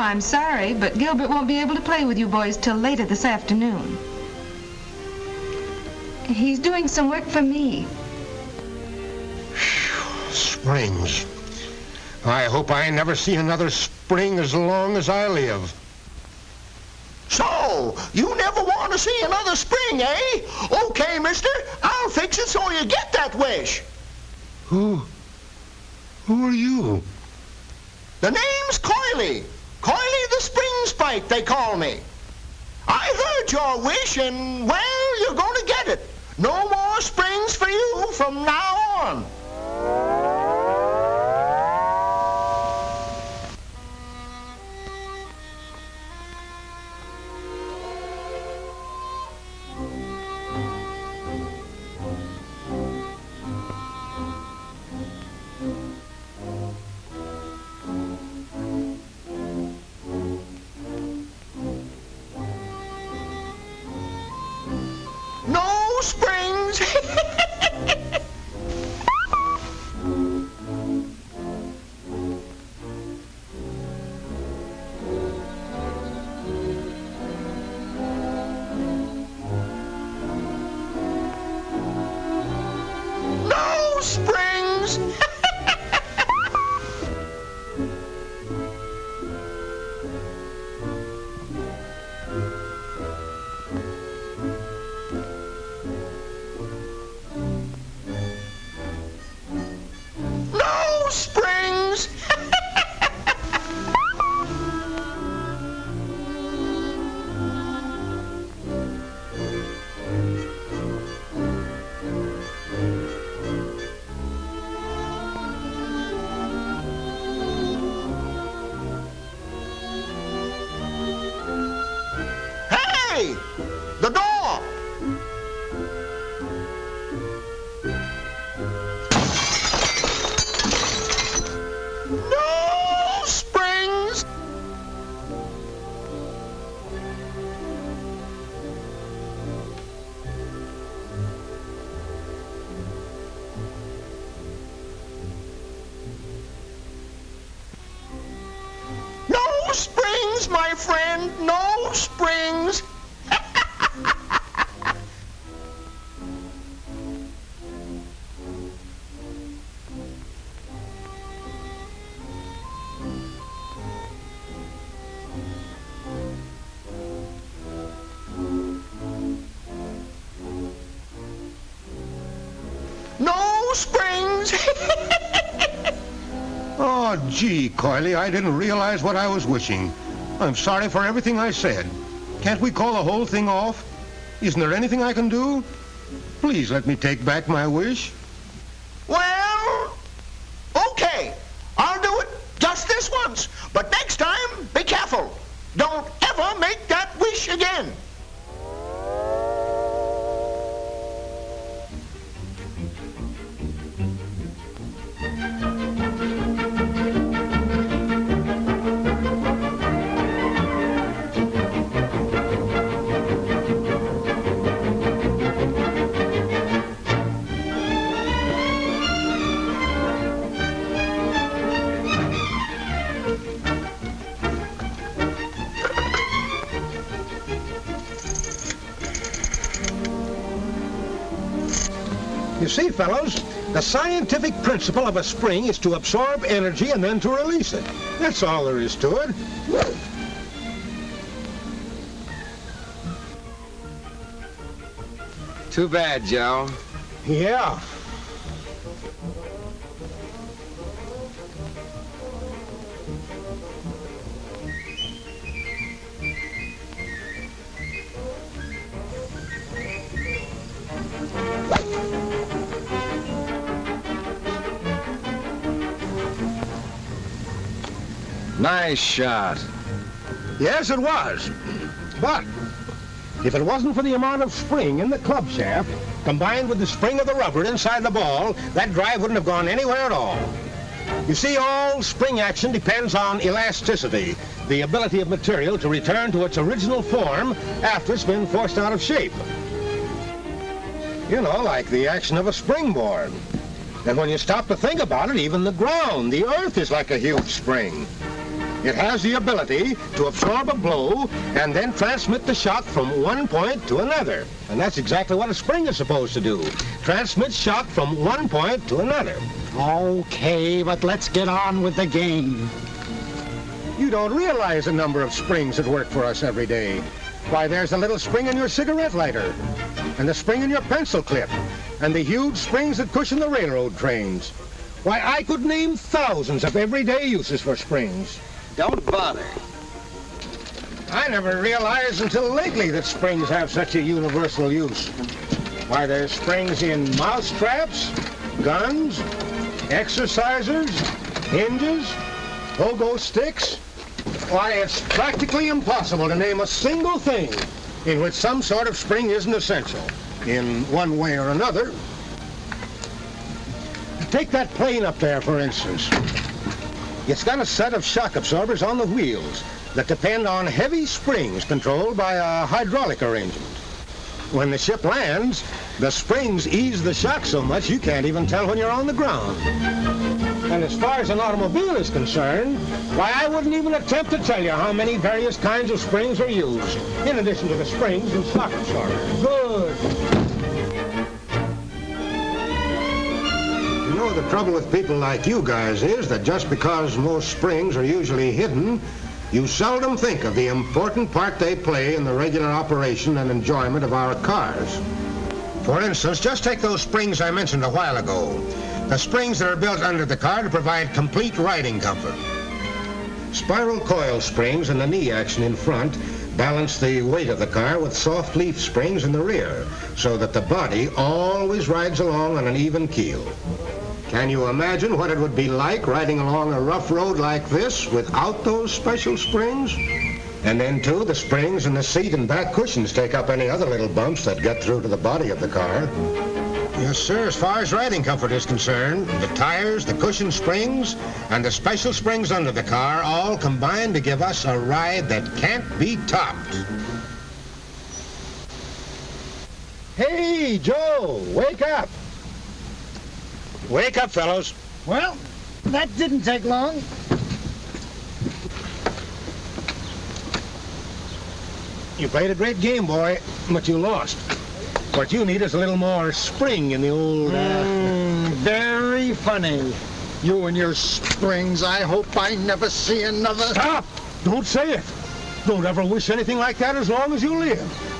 I'm sorry, but Gilbert won't be able to play with you boys till later this afternoon. He's doing some work for me. Springs. I hope I never see another spring as long as I live. So, you never want to see another spring, eh? Okay, mister, I'll fix it so you get that wish. Who are you? The name's Coily. Coily the Spring Spike, they call me. I heard your wish, and, well, you're going to get it. No more springs for you from now on. No springs. No springs. No springs. Hey, the door. No springs. No springs, my friend. No springs. No springs. Oh, gee, Coily, I didn't realize what I was wishing. I'm sorry for everything I said. Can't we call the whole thing off? Isn't there anything I can do? Please let me take back my wish. Well, okay. I'll do it just this once. But next time, be careful. Don't ever make that wish again. You see, fellows, the scientific principle of a spring is to absorb energy and then to release it. That's all there is to it. Too bad, Joe. Yeah. Nice shot. Yes, it was. But if it wasn't for the amount of spring in the club shaft, combined with the spring of the rubber inside the ball, that drive wouldn't have gone anywhere at all. You see, all spring action depends on elasticity, the ability of material to return to its original form after it's been forced out of shape. You know, like the action of a springboard. And when you stop to think about it, even the ground, the earth, is like a huge spring. It has the ability to absorb a blow and then transmit the shock from one point to another. And that's exactly what a spring is supposed to do. Transmit shock from one point to another. Okay, but let's get on with the game. You don't realize the number of springs that work for us every day. Why, there's a little spring in your cigarette lighter, and the spring in your pencil clip, and the huge springs that cushion the railroad trains. Why, I could name thousands of everyday uses for springs. Don't bother. I never realized until lately that springs have such a universal use. Why, there's springs in mouse traps, guns, exercisers, hinges, pogo sticks. Why, it's practically impossible to name a single thing in which some sort of spring isn't essential, in one way or another. Take that plane up there, for instance. It's got a set of shock absorbers on the wheels that depend on heavy springs controlled by a hydraulic arrangement. When the ship lands, the springs ease the shock so much you can't even tell when you're on the ground. And as far as an automobile is concerned, why, I wouldn't even attempt to tell you how many various kinds of springs are used, in addition to the springs and shock absorbers. Good. You know, the trouble with people like you guys is that just because most springs are usually hidden, you seldom think of the important part they play in the regular operation and enjoyment of our cars. For instance, just take those springs I mentioned a while ago. The springs that are built under the car to provide complete riding comfort. Spiral coil springs in the knee action in front balance the weight of the car with soft leaf springs in the rear, so that the body always rides along on an even keel. Can you imagine what it would be like riding along a rough road like this without those special springs? And then, too, the springs in the seat and back cushions take up any other little bumps that get through to the body of the car. Yes, sir, as far as riding comfort is concerned, the tires, the cushion springs, and the special springs under the car all combine to give us a ride that can't be topped. Hey, Joe, wake up. Wake up, fellows. Well, that didn't take long. You played a great game, boy, but you lost. What you need is a little more spring in the old... Very funny. You and your springs. I hope I never see another... Stop! Don't say it. Don't ever wish anything like that as long as you live.